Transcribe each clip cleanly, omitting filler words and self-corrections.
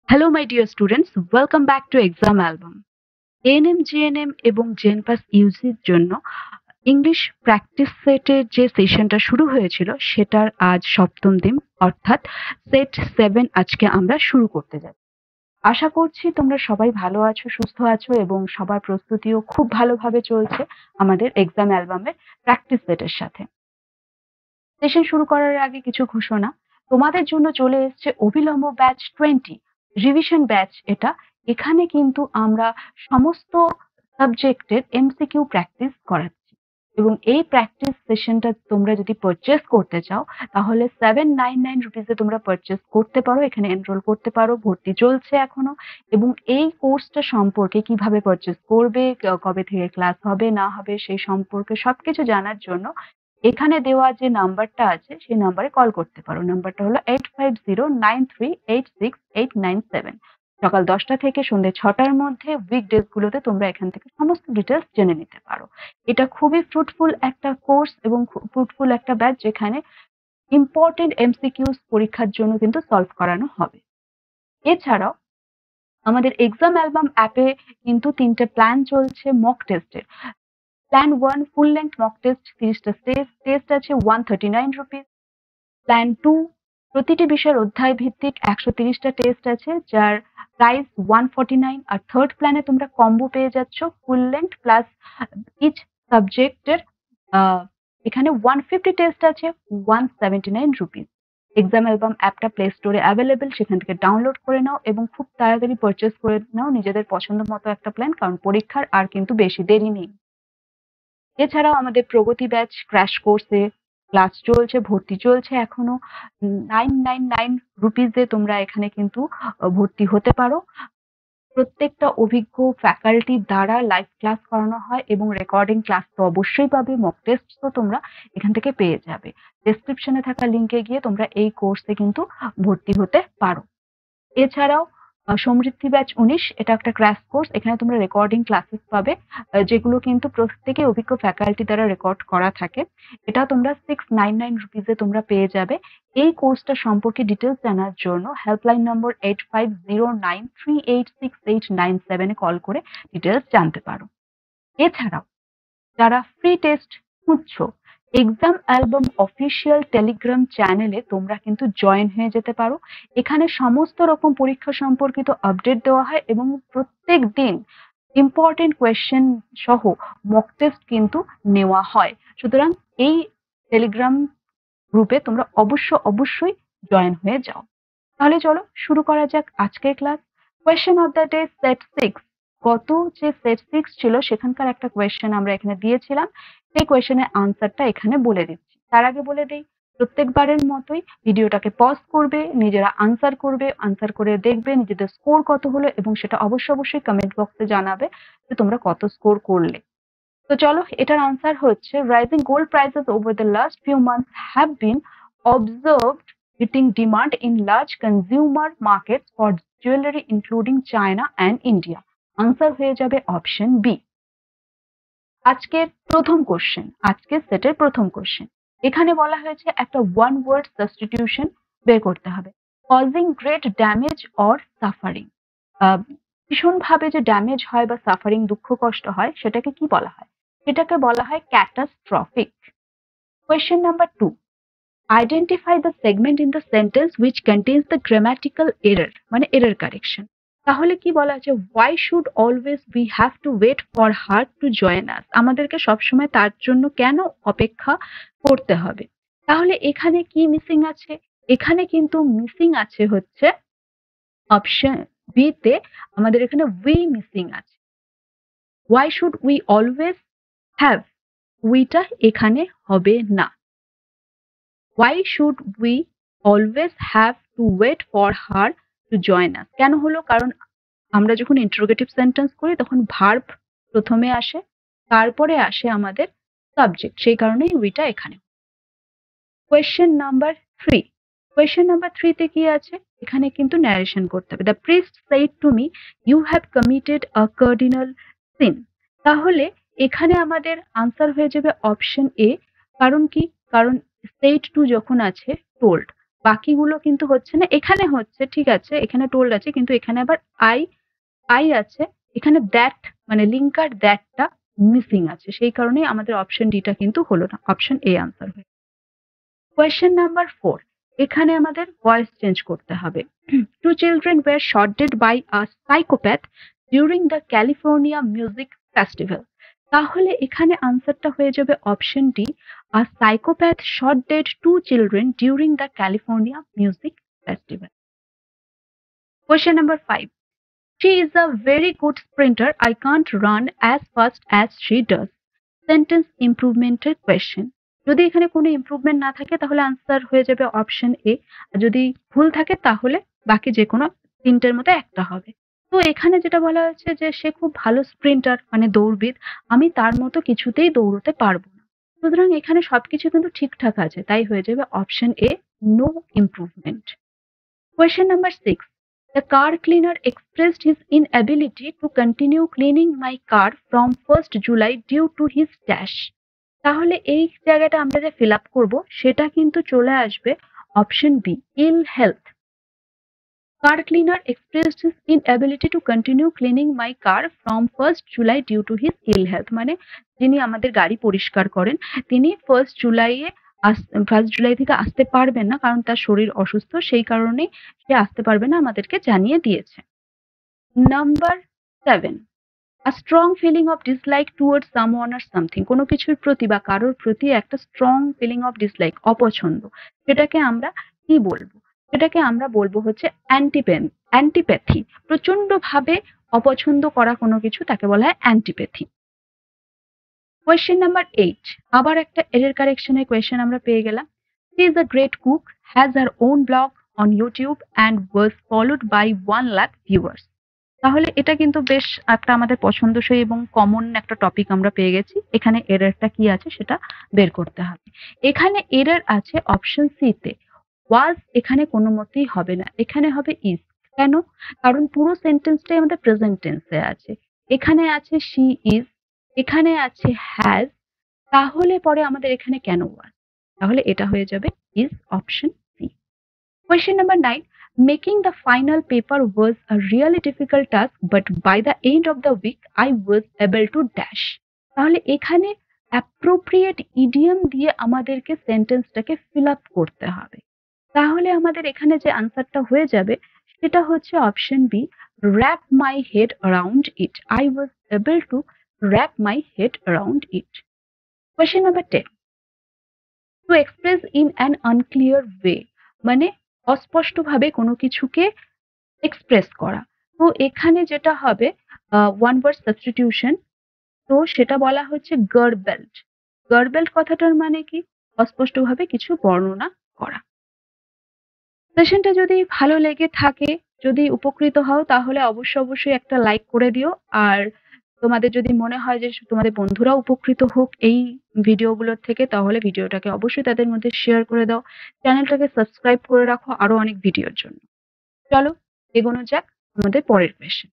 Hello my dear students, welcome back to exam album. ANM, GNM এবং জেনপাস ইউজির জন্য English practice সেটের যে সেশনটা শুরু হয়েছিল সেটার আজ সপ্তম দিন, অর্থাৎ সেট 7 আজকে আমরা শুরু করতে যাচ্ছি। আশা করছি তোমরা সবাই ভালো আছো, সুস্থ আছো এবং সবার প্রস্তুতিও খুব ভালোভাবে চলছে আমাদের এক্সাম অ্যালবামের প্র্যাকটিস সেটের সাথে। সেশন শুরু করার আগে কিছু ঘোষণা। তোমাদের জন্য চলে এসছে অবিলম্ব ব্যাচ 20 রিভিশন ব্যাচ। এখানে কিন্তু আমরা সমস্ত সাবজেক্টের এমসিকিউ প্র্যাকটিস করাচ্ছি এবং এই প্র্যাকটিস সেশনটা তোমরা যদি পারচেস করতে চাও তাহলে 799 রুপিসে তোমরা পারচেস করতে পারো, এখানে এনরোল করতে পারো, ভর্তি চলছে এখনো। এবং এই কোর্সটা সম্পর্কে কিভাবে পারচেস করবে, কবে থেকে ক্লাস হবে না হবে সেই সম্পর্কে সবকিছু জানার জন্য এখানে দেওয়া যে নাম্বারটা আছে সেই নাম্বারে কল করতে পারো। নাম্বারটা হলো 8509386897। সকাল 10টা থেকে সন্ধ্যে 6টার মধ্যে উইকডেজ গুলোতে তোমরা এখান থেকে সমস্ত ডিটেলস জেনে নিতে পারো। এটা খুবই ফ্রুটফুল একটা কোর্স এবং ফ্রুটফুল একটা ব্যাচ যেখানে ইম্পর্টেন্ট এমসিকিউস পরীক্ষার জন্য কিন্তু সলভ করানো হবে। এছাড়াও আমাদের এক্সাম অ্যালবাম অ্যাপে কিন্তু 3টে প্ল্যান চলছে মক টেস্টের। Plan 1 full length mock test, 30টা টেস্ট আছে, 139 রুপিস। প্ল্যান 2 প্রতিটি বিষয়ের অধ্যায় ভিত্তিক 130টা টেস্ট আছে, যার প্রাইস 149। আর থার্ড প্ল্যানে তোমরা কম্বো পেয়ে যাচ্ছ ফুল লেন্থ প্লাস ইচ সাবজেক্টের, এখানে 150 টেস্ট আছে, 179 রুপিস। এক্সাম অ্যালবাম অ্যাপটা প্লে স্টোরে অ্যাভেলেবেল, সেখান থেকে ডাউনলোড করে নাও এবং খুব তাড়াতাড়ি পারচেস করে নাও নিজেদের পছন্দ মতো একটা প্ল্যান, কারণ পরীক্ষার আর কিন্তু বেশি দেরি নেই। এছাড়াও আমাদের প্রগতি ব্যাচ ক্র্যাশ কোর্সে ক্লাস চলছে, ভর্তি চলছে এখনো। 999 রুপিসে তোমরা এখানে কিন্তু ভর্তি হতে পারো। প্রত্যেকটা অভিজ্ঞ ফ্যাকাল্টির দ্বারা লাইভ ক্লাস করানো হয় এবং রেকর্ডিং ক্লাস তো অবশ্যই পাবে, মক টেস্ট তো তোমরা এখান থেকে পেয়ে যাবে। ডেসক্রিপশনে থাকা লিঙ্কে গিয়ে তোমরা এই কোর্সে কিন্তু ভর্তি হতে পারো। এছাড়াও সমৃদ্ধি ব্যাচ 19, এটা একটা ক্র্যাশ কোর্স, এখানে তোমরা রেকর্ডিং ক্লাসেস পাবে, যেগুলো কিন্তু প্রত্যেকে অভিজ্ঞ ফ্যাকাল্টি দ্বারা রেকর্ড করা থাকে। এটা তোমরা 699 রুপিসে তোমরা পেয়ে যাবে। এই কোর্সটা সম্পর্কে ডিটেলস জানার জন্য হেল্পলাইন নম্বর 8509386897 এ কল করে ডিটেলস জানতে পারো। এছাড়াও যারা ফ্রি টেস্ট খুঁজছো, এক্সাম অ্যালবাম অফিসিয়াল টেলিগ্রাম চ্যানেলে তোমরা কিন্তু জয়েন হয়ে যেতে পারো। এখানে সমস্ত রকম পরীক্ষা সম্পর্কিত আপডেট দেওয়া হয় এবং প্রত্যেক দিন ইম্পর্টেন্ট কোয়েশ্চেন সহ মক টেস্ট কিন্তু নেওয়া হয়। সুতরাং এই টেলিগ্রাম গ্রুপে তোমরা অবশ্যই জয়েন হয়ে যাও। তাহলে চলো শুরু করা যাক আজকের class. Question of the day set 6। গত যে সেট 6 ছিল সেখানকার একটা কোয়েশ্চেন আমরা এখানে দিয়েছিলাম, সেই কোয়েশ্চেনের আনসারটা এখানে বলে দিচ্ছি। তার আগে বলে দেই, প্রত্যেকবারের মতোই ভিডিওটাকে পজ করবে, নিজেরা আনসার করবে, আনসার করে দেখবে নিজেদের স্কোর কত হলো এবং সেটা অবশ্যই কমেন্ট বক্সে জানাবে যে তোমরা কত স্কোর করলে। তো চলো, এটার আনসার হচ্ছে rising gold prices over the last few months have been observed hitting demand in large consumer markets for jewelry including China and India. Answer হয়ে যাবে অপশন বি। আজকের প্রথম কোশ্চেন, আজকের সেটের প্রথম কোশ্চেন, এখানে বলা হয়েছে একটা ওয়ান ওয়ার্ড সাবস্টিটিউশন বের করতে হবে। Causing great damage or suffering, ভীষণভাবে যে ড্যামেজ হয় বা সাফারিং দুঃখ কষ্ট হয় সেটাকে কি বলা হয়? এটাকে বলা হয় catastrophic. Question number 2, identify the segment in the sentence which contains the grammatical error, মানে এরর কারেকশন। তাহলে কি বলা আছে? Why should always we have to wait for her to join us, আমাদেরকে সবসময় তার জন্য কেন অপেক্ষা করতে হবে? তাহলে এখানে কি মিসিং আছে? এখানে কিন্তু মিসিং আছে হচ্ছে অপশন বি তে, আমাদের এখানে উই মিসিং আছে। Why should we always have, উইটা এখানে হবে না। Why should we always have to wait for her to join us, কেন হলো? কারণ আমরা যখন ইন্টারোগেটিভ সেন্টেন্স করি তখন ভার্ব প্রথমে আসে, তারপরে আসে আমাদের সাবজেক্ট, সেই কারণেই উইটা এখানে। কোয়েশ্চেন নাম্বার 3, কোয়েশ্চেন নাম্বার 3 তে কি আছে? এখানে কিন্তু ন্যারেশন করতে হবে। The priest said to me you have committed a cardinal sin. তাহলে এখানে আমাদের আনসার হয়ে যাবে অপশন এ। কারণ কি? কারণ সেড টু যখন আছে টোল্ড, বাকিগুলো কিন্তু হচ্ছে না, এখানে হচ্ছে ঠিক আছে, এখানে টোল্ড আছে কিন্তু এখানে আবার আই আই আছে, এখানে দ্যাট মানে লিঙ্কার দ্যাটটা মিসিং আছে, সেই কারণেই আমাদের অপশন ডিটা কিন্তু হলো না, অপশন এ আনসার হয়ে। কোয়েশ্চেন নাম্বার 4, এখানে আমাদের ভয়েস চেঞ্জ করতে হবে। Two children were shot dead by a psychopath during the California music festival. তাহলে এখানে আনসারটা হয়ে যাবে option D, a psychopath shot dead two children during the California music festival. Question number 5, she is a very good sprinter. I can't run as fast as she does. Sentence ইমপ্রুভমেন্টের question. যদি এখানে কোনো improvement না থাকে তাহলে answer হয়ে যাবে option এ, আর যদি ভুল থাকে তাহলে বাকি যে কোনো তিনটের মধ্যে একটা হবে। তো এখানে যেটা বলা হয়েছে যে সে খুব ভালো স্প্রিন্টার মানে দৌড়বিদ, আমি তার মতো কিছুতেই দৌড়তে পারবো না। সুতরাং এখানে সবকিছু কিন্তু ঠিকঠাক আছে, তাই হয়ে যাবে option A, no improvement. Question number 6. The car cleaner expressed his inability to continue cleaning my car from 1st July due to his dash. তাহলে এই জায়গাটা আমরা যে ফিল আপ করবো সেটা কিন্তু চলে আসবে option B, ill health. Car cleaner expressed his inability to continue cleaning my car from 1st July due to his ill health, মানে যিনি আমাদের গাড়ি পরিষ্কার করেন তিনি 1st জুলাই থেকে আসতে পারবেন না, কারণ তার শরীর অসুস্থ, সেই কারণে সে আসতে পারবে না, আমাদেরকে জানিয়ে দিয়েছে। Number 7, a strong feeling of dislike towards someone or something, কোনো কিছুর প্রতি বা কারোর প্রতি একটা স্ট্রং ফিলিং অফ ডিসলাইক, অপছন্দ, সেটাকে আমরা কি বলবো? সেটাকে আমরা বলবো হচ্ছে অ্যান্টিপ্যাথি। প্রচন্ড ভাবে অপছন্দ করা কোনো কিছু তাকে বলা হয় অ্যান্টিপ্যাথি। কোয়েশ্চেন নাম্বার 8, আবার একটা এরর কারেকশনের কোয়েশ্চেন আমরা পেয়ে গেলাম। She is a great cook, has her own blog on YouTube and was followed by 1 lakh viewers. তাহলে এটা কিন্তু বেশ একটা আমাদের পছন্দসই এবং কমন একটা টপিক আমরা পেয়ে গেছি। এখানে এররটা কি আছে সেটা বের করতে হবে। এখানে এরর আছে অপশন সি তে, ওয়াজ এখানে কোনো মতেই হবে না, এখানে হবে ইজ। কেন? কারণ পুরো সেন্টেন্সটাই আমাদের প্রেজেন্ট টেন্সে আছে, এখানে আছে শি ইজ, এখানে আছে হ্যাজ, তাহলে পরে আমাদের এখানে কেন ওয়াজ? তাহলে এটা হয়ে যাবে is, option C. Question number 9, making the final paper was a really difficult task, but by the end of the week I was able to dash. তাহলে এখানে অ্যাপ্রোপ্রিয়েট ইডিয়াম দিয়ে আমাদেরকে সেন্টেন্সটাকে ফিল আপ করতে হবে। তাহলে আমাদের এখানে যে আনসারটা হয়ে যাবে সেটা হচ্ছে option B, wrap my head around it. I was able to wrap my head around it. Question number 10. To express in an unclear way, মানে অস্পষ্টভাবে কোনো কিছুকে এক্সপ্রেস করা। তো এখানে যেটা হবে ওয়ান ওয়ার্ড সাবস্টিটিউশন, তো সেটা বলা হচ্ছে গার্বেল্ড। গার্বেল্ড কথাটার মানে কি? অস্পষ্টভাবে কিছু বর্ণনা করা। সেশনটা যদি ভালো লেগে থাকে, যদি উপকৃত হও তাহলে অবশ্যই একটা লাইক করে দিও, আর তোমাদের যদি মনে হয় যে তোমাদের বন্ধুরা উপকৃত হোক এই ভিডিওগুলোর থেকে, তাহলে ভিডিওটাকে অবশ্যই তাদের মধ্যে শেয়ার করে দাও। চ্যানেলটাকে সাবস্ক্রাইব করে রাখো আরো অনেক ভিডিওর জন্য। চলো এগোনো যাক আমাদের পরের কোয়েশ্চেন।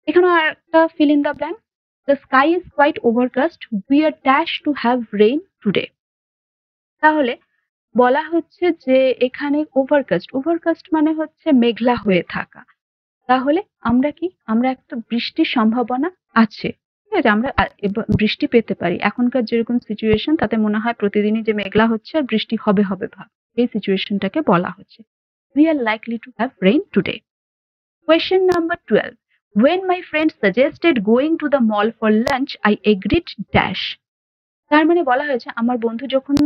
এখানে একটা fill in the blank. The sky is quite overcast, we are dash to have rain today. তাহলে বলা হচ্ছে যে এখানে ওভারকাস্ট মানে হচ্ছে মেঘলা হয়ে থাকা। তাহলে আমরা কি? আমরা একটা বৃষ্টির সম্ভাবনা আছে, ঠিক আছে, আমরা বৃষ্টি পেতে পারি। এখনকার যেরকম সিচুয়েশন তাতে মনে হয় প্রতিদিনই যে মেঘলা হচ্ছে আর বৃষ্টি হবে ভাব, এই সিচুয়েশনটাকে বলা হচ্ছে we are likely to have rain today. Question number 12. When my friend suggested going to the mall for lunch, I agreed dash. তার মানে বলা হয়েছে আমার বন্ধু যখন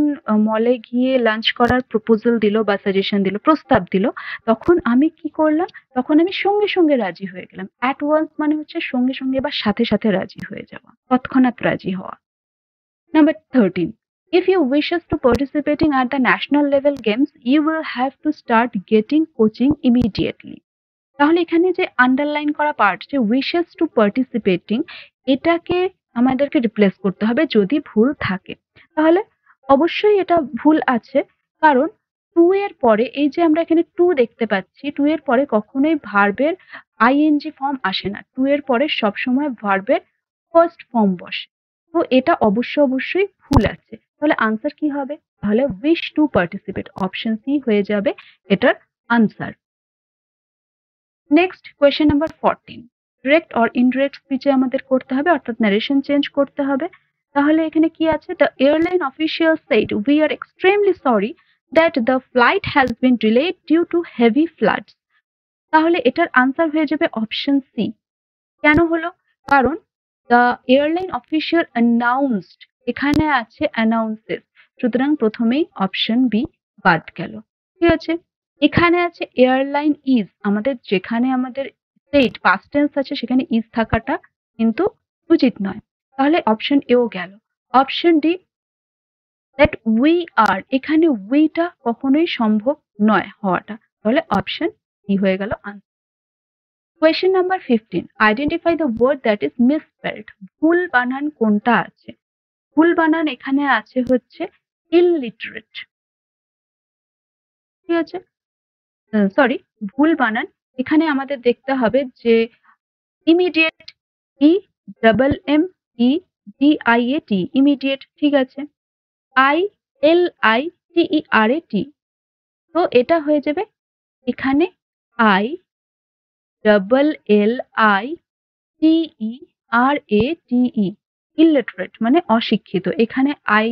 মলে গিয়ে লাঞ্চ করার প্রপোজাল দিল বা সাজেশন দিল, প্রস্তাব দিল, তখন আমি কি করলাম? তখন আমি সঙ্গে রাজি হয়ে গেলাম। অ্যাট ওয়ান্স মানে হচ্ছে সঙ্গে বা সাথে রাজি হয়ে যাওয়া, তৎক্ষণাৎ রাজি হওয়া। Number 13. If you wishes to participating at the national level games, you will have to start getting coaching immediately. তাহলে এখানে যে আন্ডারলাইন করা পার্ট, যে উইশেস টু পার্টিসিপেটিং, এটাকে আমাদেরকে রিপ্লেস করতে হবে যদি ভুল থাকে। তাহলে অবশ্যই এটা ভুল আছে, কারণ টু এর পরে এই যে আমরা এখানে টু দেখতে পাচ্ছি, টু এর পরে কখনোই ভার্বের আইএনজি ফর্ম আসে না, টু এর পরে সবসময় ভার্বের ফার্স্ট ফর্ম বসে। তো এটা অবশ্যই ভুল আছে। তাহলে আনসার কি হবে? তাহলে wish to participate, option C হয়ে যাবে এটার answer. Next question number 14, direct or indirect স্পিচে আমাদের করতে হবে, অর্থাৎ নারেশন চেঞ্জ করতে হবে। তাহলে এখানে কি আছে? The airline official said we are extremely sorry that the flight has been delayed due to heavy floods. তাহলে এটার আনসার হয়ে যাবে অপশন সি। কেন হলো? কারণ দ্য এয়ারলাইন অফিসিয়াল অ্যানাউন্সড, এখানে আছে অ্যানাউন্সেস, সুতরাং প্রথমেই অপশন বি বাদ গেল। ঠিক আছে, এখানে আছে এয়ারলাইন ইজ, আমাদের যেখানে আমাদের স্টেট পাস্ট টেন্স আছে সেখানে ইজ থাকাটা কিন্তু উচিত নয়, তাহলে অপশন এও গেল। Option D that we are, এখানে উইটা কখনোই সম্ভব নয় হওয়াটা, তাহলে অপশন ডি হয়ে গেল answer. Question number 15, identify the word that is misspelled, ভুল বানান কোনটা আছে? ভুল বানান এখানে আছে হচ্ছে ইললিটারেট। ঠিক আছে, সরি, ভুল বানান এখানে আমাদের দেখতে হবে যে immediate, E double M E D I A T, immediate. ঠিক আছে, I L I T E R A টি, তো এটা হয়ে যাবে এখানে I double L I T E R A T E, illiterate মানে অশিক্ষিত। এখানে আই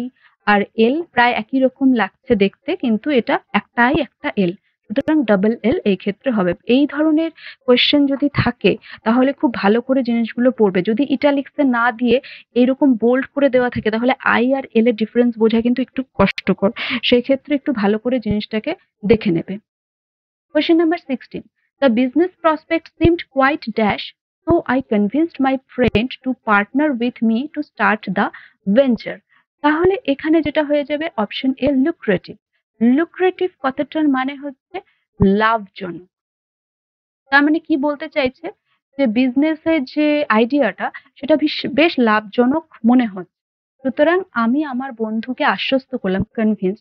আর এল প্রায় একই রকম লাগছে দেখতে, কিন্তু এটা একটা আই একটা এল, সুতরাং ডাবল এল এই ক্ষেত্রে হবে। এই ধরনের কোয়েশ্চেন যদি থাকে তাহলে খুব ভালো করে জিনিসগুলো পড়বে। যদি ইটালিক্সে না দিয়ে এইরকম বোল্ড করে দেওয়া থাকে তাহলে আই আর এল এর ডিফারেন্স বোঝা কিন্তু একটু কষ্টকর, সেই ক্ষেত্রে একটু ভালো করে জিনিসটাকে দেখে নেবে। Question number 16. The business prospect seemed quite dash, so I convinced my friend to partner with me to start the venture. তাহলে এখানে যেটা হয়ে যাবে অপশন এ লুক্রেটিভ। লুক্রেটিভ কথাটার মানে হচ্ছে লাভজনক। তার মানে কি বলতে চাইছে যে বিজনেসের যে আইডিয়াটা সেটা বেশ লাভজনক মনে হচ্ছে, সুতরাং আমি আমার বন্ধুকে আশ্বস্ত করলাম, কনভিন্স,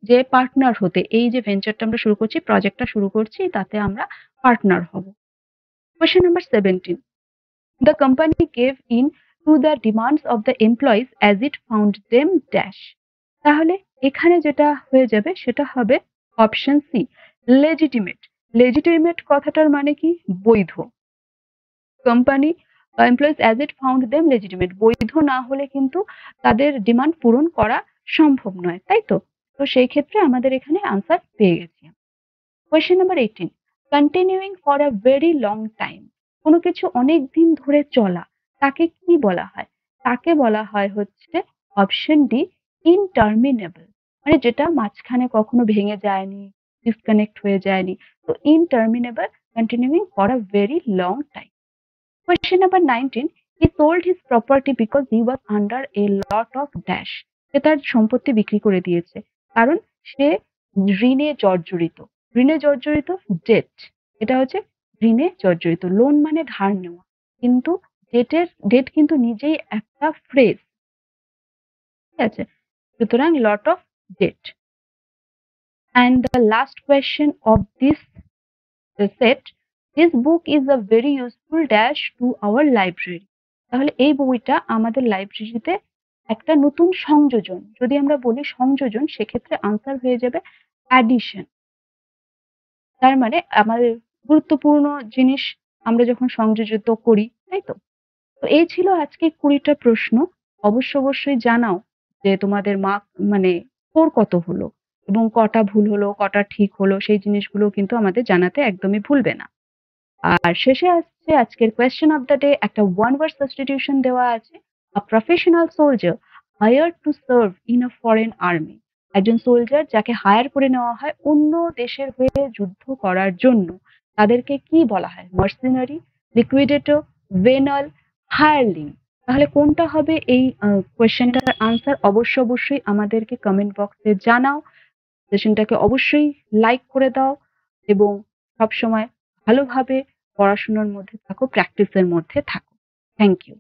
যে পার্টনার হতে, এই যে ভেঞ্চারটা আমরা শুরু করছি, প্রজেক্টটা শুরু করছি, তাতে আমরা পার্টনার হব। Question number 17, the company gave in to the demands of the employees as it found them dash। তাহলে এখানে যেটা হয়ে যাবে সেটা হবে অপশন সি লেজিটিমেট। লেজিটিমেট কথাটার মানে কি? বৈধ। Company employees as it found them legitimate, বৈধ না হলে কিন্তু তাদের ডিমান্ড পূরণ করা সম্ভব নয়, তাই তো? তো সেই ক্ষেত্রে আমাদের এখানে আনসার পেয়ে গেছি। Question number 18, continuing for a very long time, কোনো কিছু অনেক দিন ধরে চলা, তাকে কি বলা হয়? তাকে বলা হয় হচ্ছে অপশন ডি ইনটারমিনেবল, মানে যেটা মাঝখানে কখনো ভেঙে যায়নি, ডিসকানেক্ট হয়ে যায়নি, তো interminable, continuing for a very long time. Question number 19, he sold his property because he was under a lot of dash। সে তার সম্পত্তি বিক্রি করে দিয়েছে কারণ সে ঋণে জর্জরিত। ঋণে জর্জরিত, ডেট, এটা হচ্ছে ঋণে জর্জরিত। লোন মানে ধার নেওয়া, কিন্তু ডেট কিন্তু নিজেই একটা ফ্রেজ। ঠিক আছে, সুতরাং lot of debt. And the last question of this set, this book is a very useful dash to our library। তাহলে এই বইটা আমাদের লাইব্রেরিতে একটা নতুন সংযোজন, যদি আমরা বলি সংযোজন, সেক্ষেত্রে আনসার হয়ে যাবে অ্যাডিশন। তার মানে আমাদের গুরুত্বপূর্ণ জিনিস আমরা যখন সংযোজিত করি, তাই তো? তো এই ছিল আজকে 20টা প্রশ্ন। অবশ্যই জানাও যে তোমাদের মার্ক মানে স্কোর কত হলো এবং কটা ভুল হলো কটা ঠিক হলো, সেই জিনিসগুলো কিন্তু আমাদের জানাতে একদমই ভুলবে না। আর শেষে আসছে আজকের কোয়েশ্চেন অফ দ্য ডে, একটা ওয়ান ওয়ার্ড সাবস্টিটিউশন দেওয়া আছে। A professional soldier hired to serve in a foreign army, একজন সোলজার যাকে হায়ার করে নেওয়া হয় অন্য দেশের হয়ে যুদ্ধ করার জন্য, তাদেরকে কি বলা হয়? মার্সেনারি, লিকুইডেটর, ভেনাল, হায়ারলিং। তাহলে কোনটা হবে এই কোয়েশ্চেনটার আনসার? অবশ্যই আমাদেরকে কমেন্ট বক্সে জানাও। সেশনটাকে অবশ্যই লাইক করে দাও এবং সবসময় ভালোভাবে পড়াশোনার মধ্যে থাকো, প্র্যাকটিসের মধ্যে থাকো। Thank you.